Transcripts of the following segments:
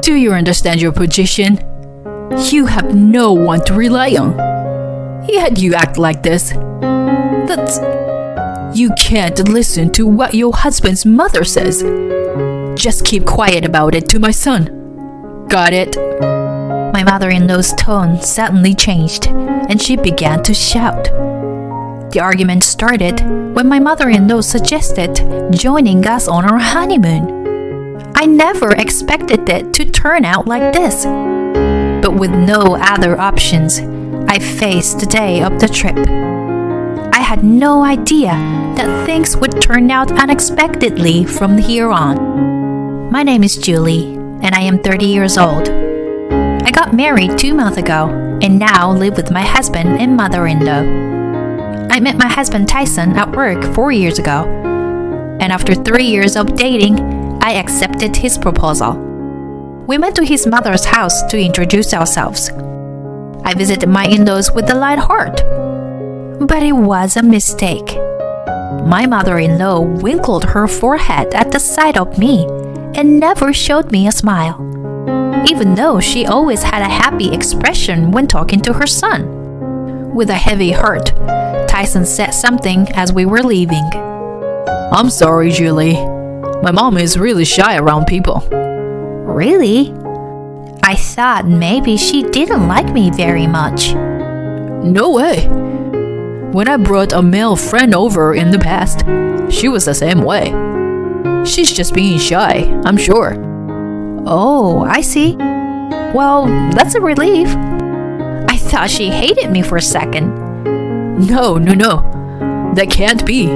Do you understand your position? You have no one to rely on. Yet you act like this. That's... You can't listen to what your husband's mother says. Just keep quiet about it to my son. Got it? My mother-in-law's tone suddenly changed, and she began to shout. The argument started when my mother-in-law suggested joining us on our honeymoon. I never expected it to turn out like this. But with no other options, I faced the day of the trip. I had no idea that things would turn out unexpectedly from here on. My name is Julie, and I am 30 years old. I got married 2 months ago and now live with my husband and mother-in-law. I met my husband Tyson at work 4 years ago, and after 3 years of dating, I accepted his proposal. We went to his mother's house to introduce ourselves. I visited my in-laws with a light heart. But it was a mistake. My mother-in-law wrinkled her forehead at the sight of me and never showed me a smile, even though she always had a happy expression when talking to her son. With a heavy heart, Tyson said something as we were leaving. I'm sorry, Julie. My mom is really shy around people. Really? I thought maybe she didn't like me very much. No way. When I brought a male friend over in the past, she was the same way. She's just being shy, I'm sure. Oh, I see. Well, that's a relief. I thought she hated me for a second. No. That can't be.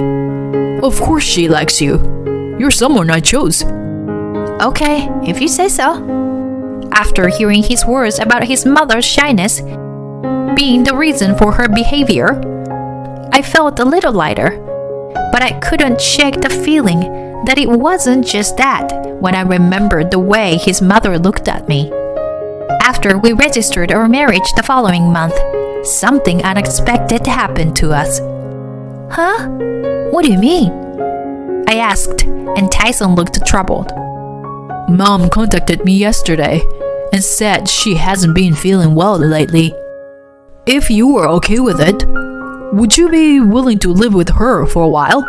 Of course she likes you. You're someone I chose. Okay, if you say so. After hearing his words about his mother's shyness being the reason for her behavior, I felt a little lighter, but I couldn't shake the feeling that it wasn't just that when I remembered the way his mother looked at me. After we registered our marriage the following month, something unexpected happened to us. Huh? What do you mean? I asked, and Tyson looked troubled. Mom contacted me yesterday and said she hasn't been feeling well lately. If you were okay with it, would you be willing to live with her for a while?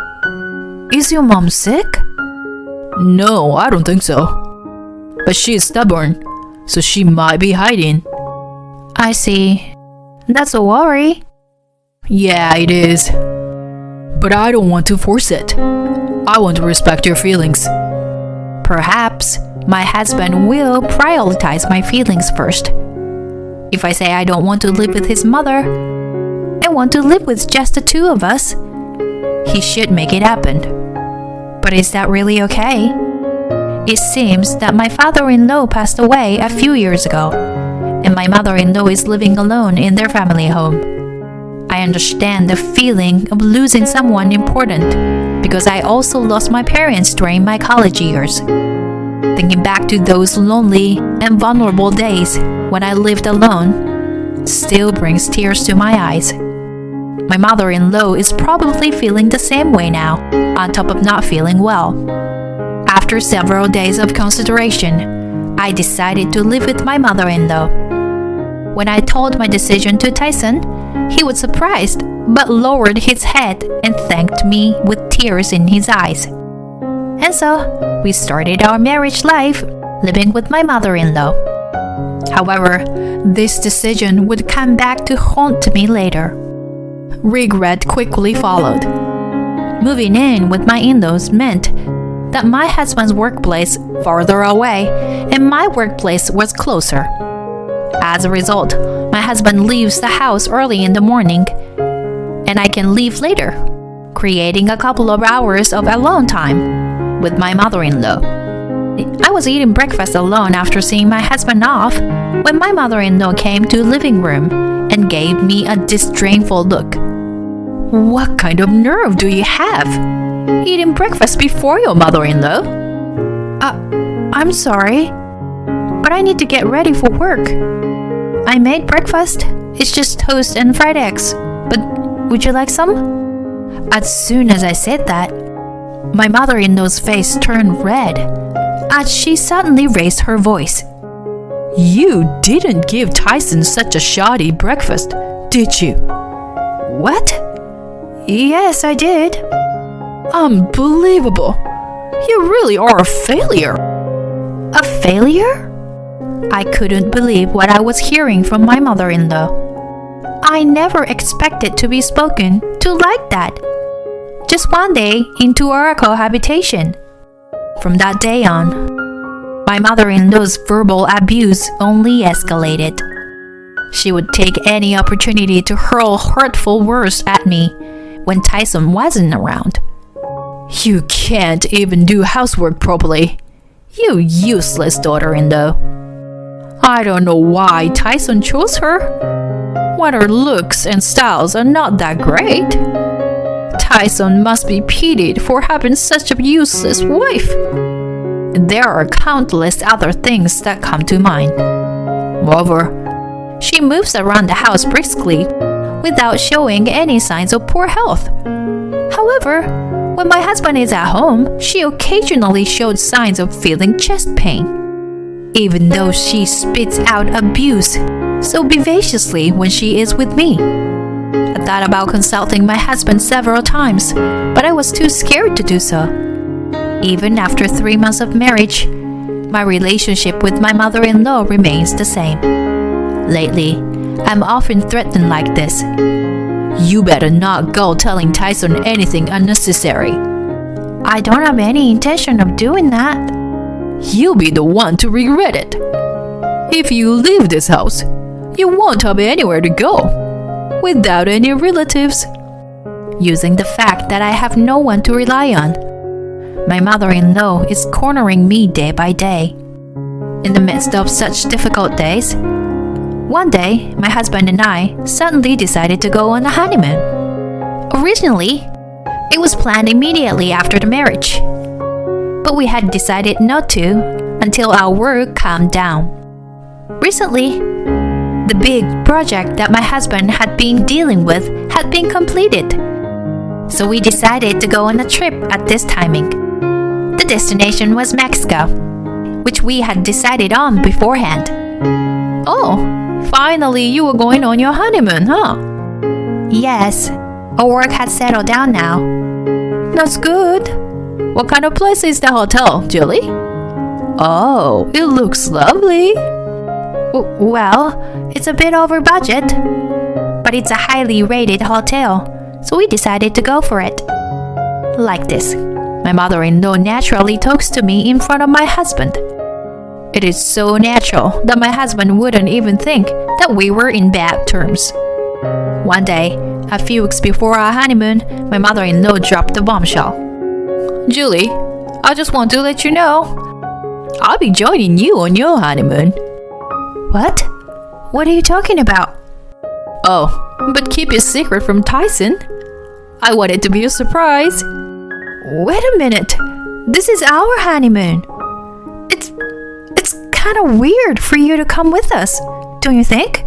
Is your mom sick? No, I don't think so. But she is stubborn, so she might be hiding. I see. That's a worry. Yeah, it is. But I don't want to force it. I want to respect your feelings. Perhaps my husband will prioritize my feelings first. If I say I don't want to live with his mother, I want to live with just the two of us, he should make it happen. But is that really okay? It seems that my father-in-law passed away a few years ago, and my mother-in-law is living alone in their family home. I understand the feeling of losing someone important because I also lost my parents during my college years. Thinking back to those lonely and vulnerable days when I lived alone still brings tears to my eyes. My mother-in-law is probably feeling the same way now, on top of not feeling well. After several days of consideration, I decided to live with my mother-in-law. When I told my decision to Tyson, he was surprised but lowered his head and thanked me with tears in his eyes. And so, we started our marriage life, living with my mother-in-law. However, this decision would come back to haunt me later. Regret quickly followed. Moving in with my in-laws meant that my husband's workplace was farther away and my workplace was closer. As a result, my husband leaves the house early in the morning, and I can leave later, creating a couple of hours of alone time with my mother-in-law. I was eating breakfast alone after seeing my husband off when my mother-in-law came to the living room and gave me a disdainful look. What kind of nerve do you have? Eating breakfast before your mother-in-law? I'm sorry, but I need to get ready for work. I made breakfast. It's just toast and fried eggs. But would you like some? As soon as I said that, my mother-in-law's face turned red as she suddenly raised her voice. You didn't give Tyson such a shoddy breakfast, did you? What? Yes, I did. Unbelievable. You really are a failure. A failure? I couldn't believe what I was hearing from my mother-in-law. I never expected to be spoken to like that. Just one day into our cohabitation. From that day on, my mother-in-law's verbal abuse only escalated. She would take any opportunity to hurl hurtful words at me when Tyson wasn't around. You can't even do housework properly. You useless daughter-in-law. I don't know why Tyson chose her, when her looks and styles are not that great. Tyson must be pitied for having such a useless wife. There are countless other things that come to mind. Moreover, she moves around the house briskly without showing any signs of poor health. However, when my husband is at home, she occasionally showed signs of feeling chest pain, even though she spits out abuse so vivaciously when she is with me. I thought about consulting my husband several times, but I was too scared to do so. Even after 3 months of marriage, my relationship with my mother-in-law remains the same. Lately, I'm often threatened like this. You better not go telling Tyson anything unnecessary. I don't have any intention of doing that. You'll be the one to regret it. If you leave this house, you won't have anywhere to go, without any relatives. Using the fact that I have no one to rely on, my mother-in-law is cornering me day by day. In the midst of such difficult days, one day, my husband and I suddenly decided to go on a honeymoon. Originally, it was planned immediately after the marriage, but we had decided not to until our work calmed down. Recently, the big project that my husband had been dealing with had been completed, so we decided to go on a trip at this timing. The destination was Mexico, which we had decided on beforehand. Oh, finally you were going on your honeymoon, huh? Yes, our work has settled down now. That's good. What kind of place is the hotel, Julie? Oh, it looks lovely. Well, it's a bit over budget, but it's a highly rated hotel, so we decided to go for it. Like this, my mother-in-law naturally talks to me in front of my husband. It is so natural that my husband wouldn't even think that we were in bad terms. One day, a few weeks before our honeymoon, my mother-in-law dropped the bombshell. Julie, I just want to let you know, I'll be joining you on your honeymoon. What? What are you talking about? Oh, but keep it secret from Tyson. I want it to be a surprise. Wait a minute. This is our honeymoon. It's kind of weird for you to come with us, don't you think?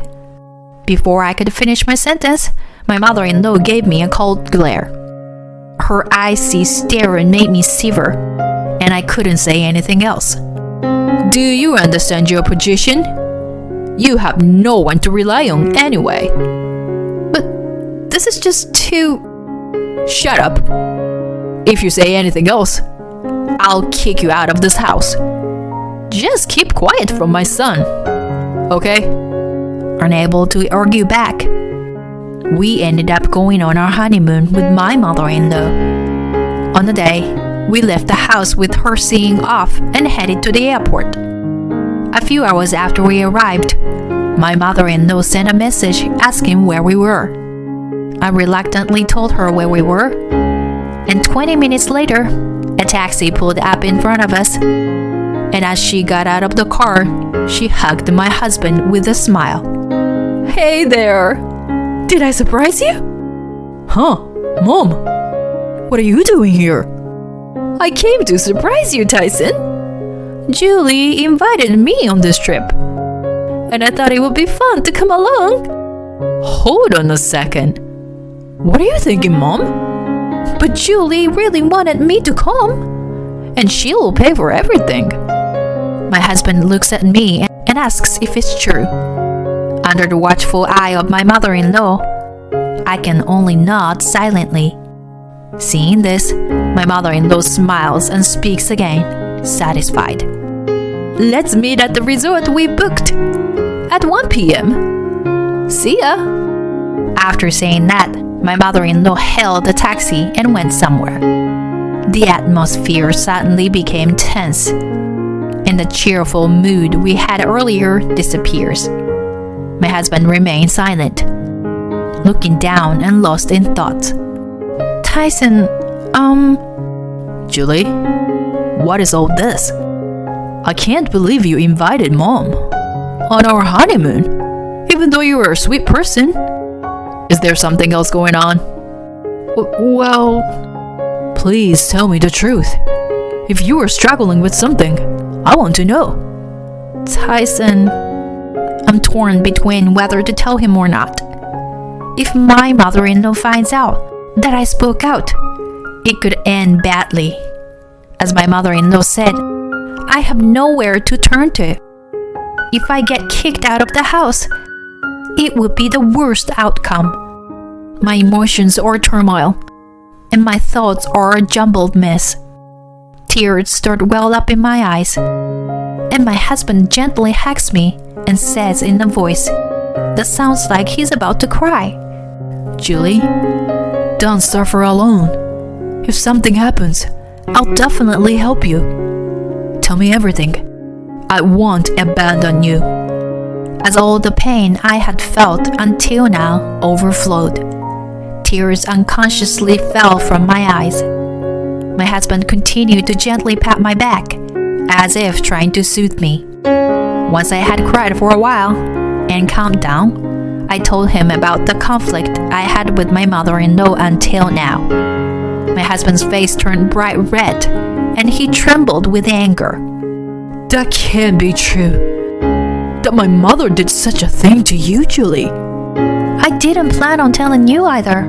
Before I could finish my sentence, my mother-in-law gave me a cold glare. Her icy stare made me shiver, and I couldn't say anything else. Do you understand your position? You have no one to rely on anyway. But this is just too... Shut up. If you say anything else, I'll kick you out of this house. Just keep quiet from my son, okay? Unable to argue back, we ended up going on our honeymoon with my mother-in-law. On the day, we left the house with her seeing off and headed to the airport. A few hours after we arrived, my mother-in-law sent a message asking where we were. I reluctantly told her where we were, and 20 minutes later, a taxi pulled up in front of us. And as she got out of the car, she hugged my husband with a smile. Hey there! Did I surprise you? Huh, Mom? What are you doing here? I came to surprise you, Tyson. Julie invited me on this trip, and I thought it would be fun to come along. Hold on a second. What are you thinking, Mom? But Julie really wanted me to come, and she'll pay for everything. My husband looks at me and and asks if it's true. Under the watchful eye of my mother-in-law, I can only nod silently. Seeing this, my mother-in-law smiles and speaks again, satisfied. Let's meet at the resort we booked at 1 p.m. See ya. After saying that, my mother-in-law hailed a taxi and went somewhere. The atmosphere suddenly became tense, and the cheerful mood we had earlier disappears. My husband remained silent, looking down and lost in thought. Tyson, Julie, what is all this? I can't believe you invited Mom on our honeymoon, even though you were a sweet person. Is there something else going on? Well, please tell me the truth. If you are struggling with something, I want to know. Tyson, I'm torn between whether to tell him or not. If my mother-in-law finds out that I spoke out, it could end badly. As my mother-in-law said, I have nowhere to turn to. If I get kicked out of the house, it would be the worst outcome. My emotions are turmoil, and my thoughts are a jumbled mess. Tears start to well up in my eyes, and my husband gently hugs me and says in a voice that sounds like he's about to cry, Julie, don't suffer alone. If something happens, I'll definitely help you. Tell me everything. I won't abandon you. As all the pain I had felt until now overflowed, tears unconsciously fell from my eyes. My husband continued to gently pat my back, as if trying to soothe me. Once I had cried for a while and calmed down, I told him about the conflict I had with my mother-in-law until now. My husband's face turned bright red, and he trembled with anger. That can't be true. That my mother did such a thing to you, Julie. I didn't plan on telling you either,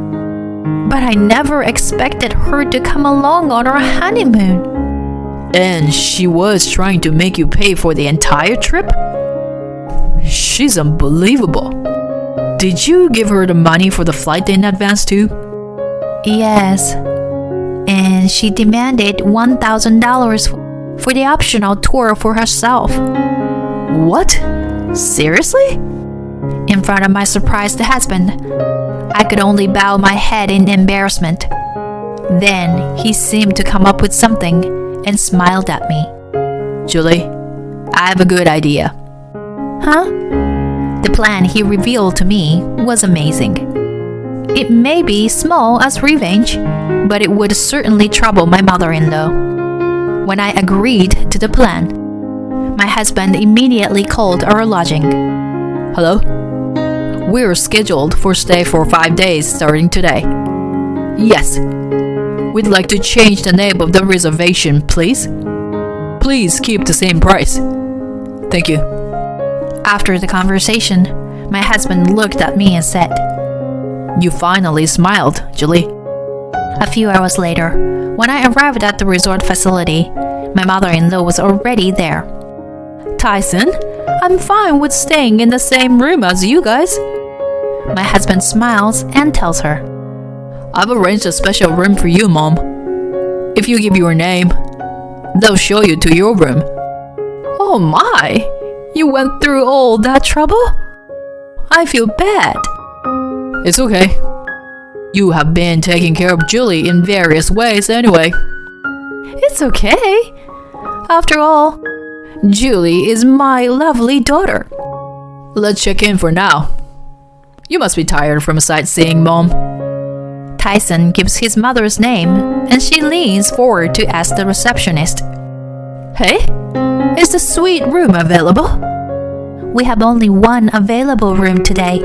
but I never expected her to come along on our honeymoon. And she was trying to make you pay for the entire trip? She's unbelievable. Did you give her the money for the flight in advance too? Yes. And she demanded $1,000 for the optional tour for herself. What? Seriously? In front of my surprised husband, I could only bow my head in embarrassment. Then he seemed to come up with something and smiled at me. Julie, I have a good idea. Huh? The plan he revealed to me was amazing. It may be small as revenge, but it would certainly trouble my mother-in-law. When I agreed to the plan, my husband immediately called our lodging. Hello? We're scheduled for stay for 5 days starting today. Yes. We'd like to change the name of the reservation, please. Please keep the same price. Thank you. After the conversation, my husband looked at me and said, You finally smiled, Julie. A few hours later, when I arrived at the resort facility, my mother-in-law was already there. Tyson, I'm fine with staying in the same room as you guys. My husband smiles and tells her, I've arranged a special room for you, Mom. If you give your name, they'll show you to your room. Oh my! You went through all that trouble? I feel bad. It's okay. You have been taking care of Julie in various ways anyway. It's okay. After all, Julie is my lovely daughter. Let's check in for now. You must be tired from sightseeing, Mom. Tyson gives his mother's name, and she leans forward to ask the receptionist, Hey, is the suite room available? We have only one available room today.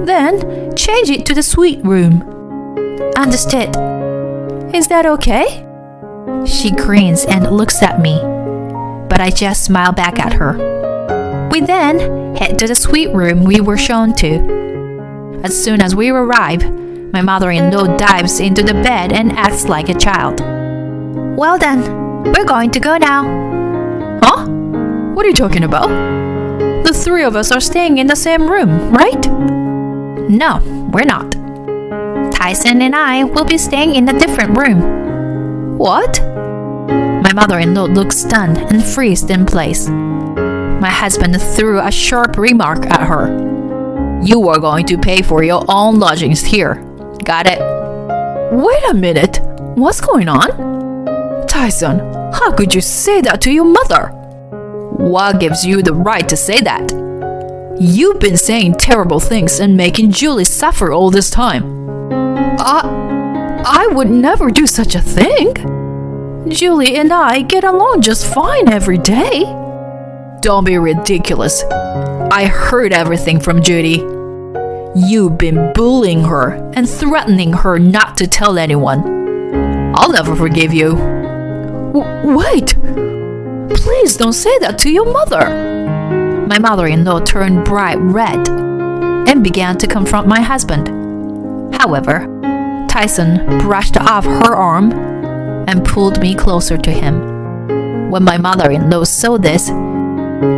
Then change it to the suite room. Understood. Is that okay? She grins and looks at me, but I just smile back at her. We then head to the suite room we were shown to. As soon as we arrive, my mother-in-law dives into the bed and acts like a child. Well then, we're going to go now. Huh? What are you talking about? the three of us are staying in the same room, right? No, we're not. Tyson and I will be staying in a different room. What? My mother-in-law looked stunned and freezed in place. My husband threw a sharp remark at her. You are going to pay for your own lodgings here. Got it? Wait a minute. What's going on? Tyson, how could you say that to your mother? What gives you the right to say that? You've been saying terrible things and making Julie suffer all this time. I would never do such a thing. Julie and I get along just fine every day. Don't be ridiculous. I heard everything from Judy. You've been bullying her and threatening her not to tell anyone. I'll never forgive you. Wait! Please don't say that to your mother. My mother-in-law turned bright red and began to confront my husband. However, Tyson brushed off her arm and pulled me closer to him. When my mother-in-law saw this,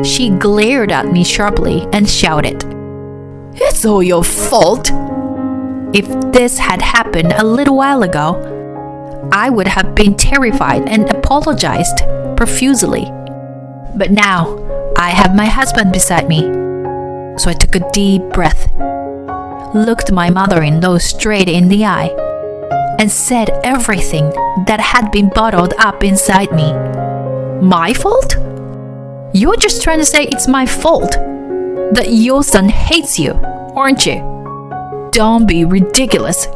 she glared at me sharply and shouted, It's all your fault. If this had happened a little while ago, I would have been terrified and apologized profusely. But now, I have my husband beside me. So I took a deep breath, looked my mother-in-law straight in the eye, and said everything that had been bottled up inside me. My fault? You're just trying to say it's my fault that your son hates you, aren't you? Don't be ridiculous.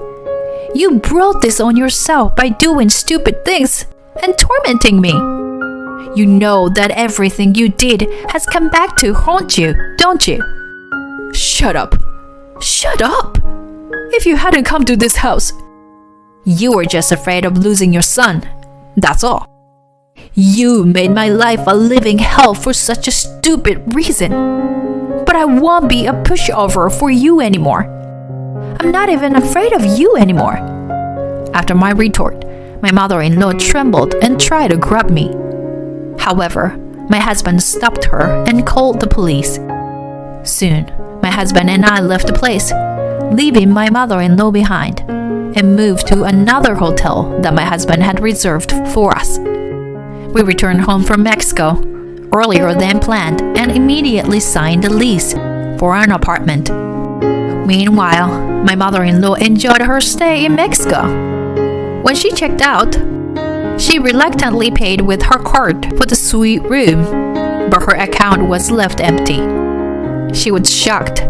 You brought this on yourself by doing stupid things and tormenting me. You know that everything you did has come back to haunt you, don't you? Shut up. Shut up. If you hadn't come to this house, you were just afraid of losing your son. That's all. You made my life a living hell for such a stupid reason. But I won't be a pushover for you anymore. I'm not even afraid of you anymore. After my retort, my mother-in-law trembled and tried to grab me. However, my husband stopped her and called the police. Soon, my husband and I left the place, leaving my mother-in-law behind, and moved to another hotel that my husband had reserved for us. We returned home from Mexico earlier than planned and immediately signed a lease for an apartment. Meanwhile, my mother-in-law enjoyed her stay in Mexico. When she checked out, she reluctantly paid with her card for the suite room, but her account was left empty. She was shocked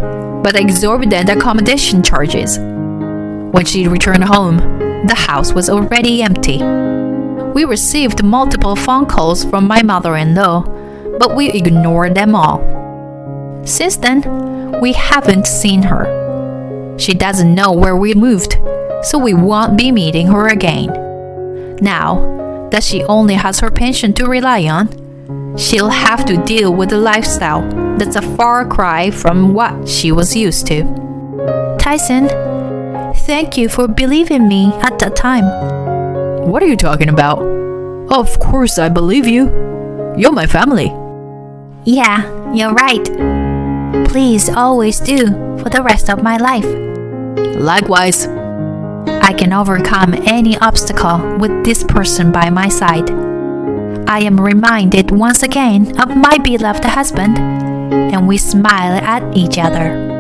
by the exorbitant accommodation charges. When she returned home, the house was already empty. We received multiple phone calls from my mother-in-law, but we ignored them all. Since then, we haven't seen her. She doesn't know where we moved, so we won't be meeting her again. Now that she only has her pension to rely on, she'll have to deal with a lifestyle that's a far cry from what she was used to. Tyson, thank you for believing me at that time. What are you talking about? Of course I believe you. You're my family. Yeah, you're right. Please always do for the rest of my life. Likewise. I can overcome any obstacle with this person by my side. I am reminded once again of my beloved husband, and we smile at each other.